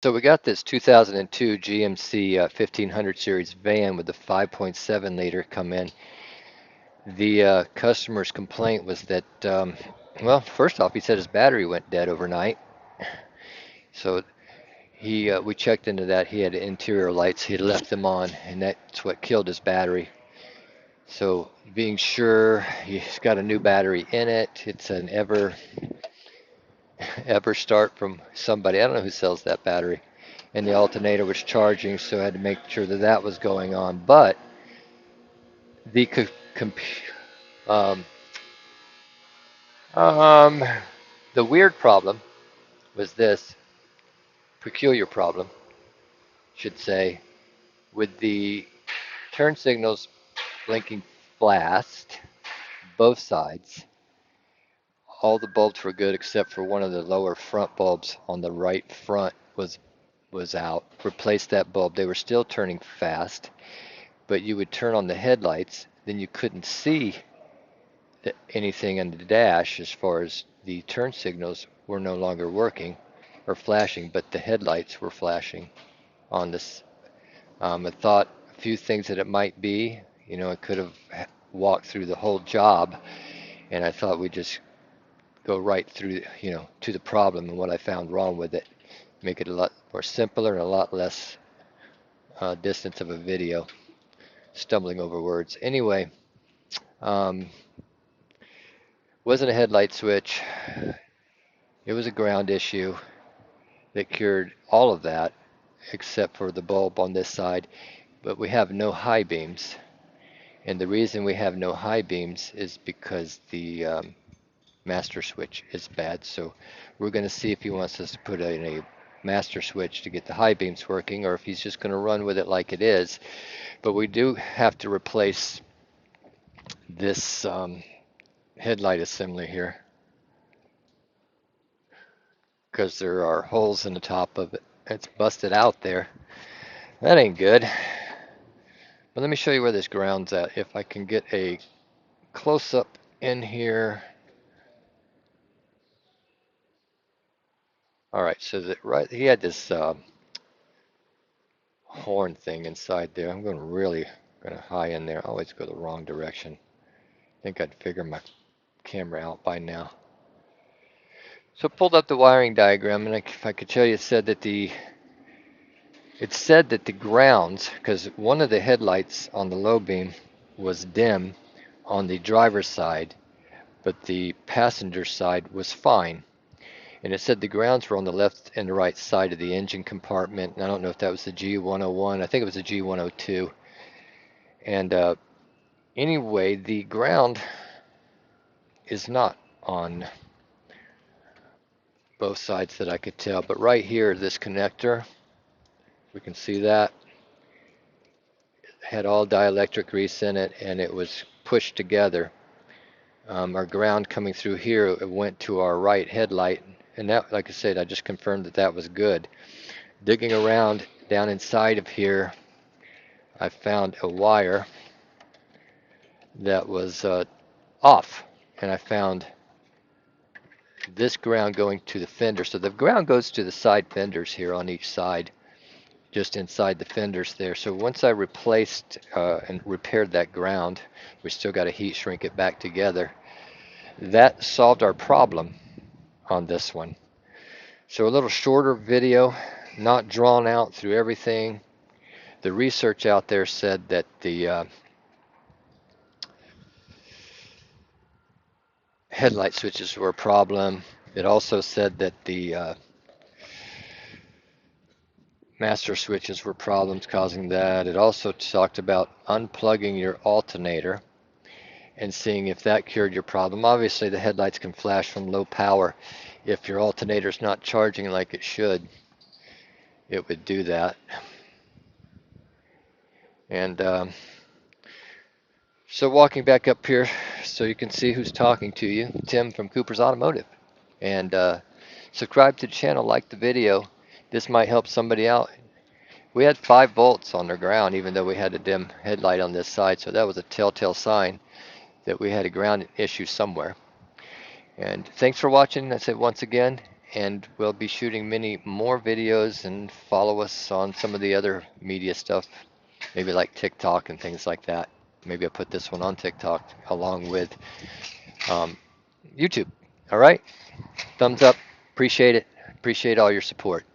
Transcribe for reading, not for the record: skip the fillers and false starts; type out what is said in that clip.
So we got this 2002 GMC 1500 series van with the 5.7 liter come in. The customer's complaint was that, well, first off, he said his battery went dead overnight. So we checked into that. He had interior lights. He had left them on, and that's what killed his battery. So being sure he's got a new battery in it. It's an ever start from somebody. I don't know who sells that battery. And the alternator was charging, so I had to make sure that that was going on. But the um, um, the weird problem was this peculiar problem, should say, with the turn signals blinking fast, both sides. All the bulbs were good except for one of the lower front bulbs on the right front was out. Replaced that bulb. They were still turning fast, but you would turn on the headlights, then you couldn't see anything in the dash as far as the turn signals were no longer working or flashing, but the headlights were flashing on this. I thought a few things that it might be. I could have walked through the whole job, and I thought we'd just go right through, to the problem and what I found wrong with it. Make it a lot more simpler and a lot less distance of a video. Stumbling over words. Anyway, um, wasn't a headlight switch. It was a ground issue that cured all of that except for the bulb on this side. But we have no high beams. And the reason we have no high beams is because the master switch is bad. So we're going to see if he wants us to put in a master switch to get the high beams working, or if he's just going to run with it like it is. But we do have to replace this headlight assembly here because there are holes in the top of it. It's busted out there. That ain't good. But let me show you where this ground's at. If I can get a close-up in here. All right, so he had this horn thing inside there. I'm going high in there. I always go the wrong direction. I think I'd figure my camera out by now. So I pulled up the wiring diagram, and if I could show you, it said that the grounds, because one of the headlights on the low beam was dim on the driver's side, but the passenger side was fine. And it said the grounds were on the left and the right side of the engine compartment. And I don't know if that was the G101. I think it was the G102. And anyway, the ground is not on both sides that I could tell. But right here, this connector, we can see that. It had all dielectric grease in it, and it was pushed together. Our ground coming through here, it went to our right headlight. And that, like I said, I just confirmed that that was good. Digging around down inside of here, I found a wire that was off, and I found this ground going to the fender. So the ground goes to the side fenders here on each side, just inside the fenders there. So once I replaced and repaired that ground, we still got to heat shrink it back together. That solved our problem on this one. So a little shorter video, not drawn out through everything. The research out there said that the headlight switches were a problem. It also said that the master switches were problems causing that. It also talked about unplugging your alternator and seeing if that cured your problem. Obviously, the headlights can flash from low power. If your alternator's not charging like it should, it would do that. And so walking back up here so you can see who's talking to you, Tim from Cooper's Automotive. And subscribe to the channel, like the video. This might help somebody out. We had 5 volts on the ground, even though we had a dim headlight on this side, so that was a telltale sign that we had a ground issue somewhere. And thanks for watching, I said once again, and we'll be shooting many more videos, and follow us on some of the other media stuff, maybe like TikTok and things like that. Maybe I'll put this one on TikTok along with um, YouTube. All right, thumbs up. Appreciate it. Appreciate all your support.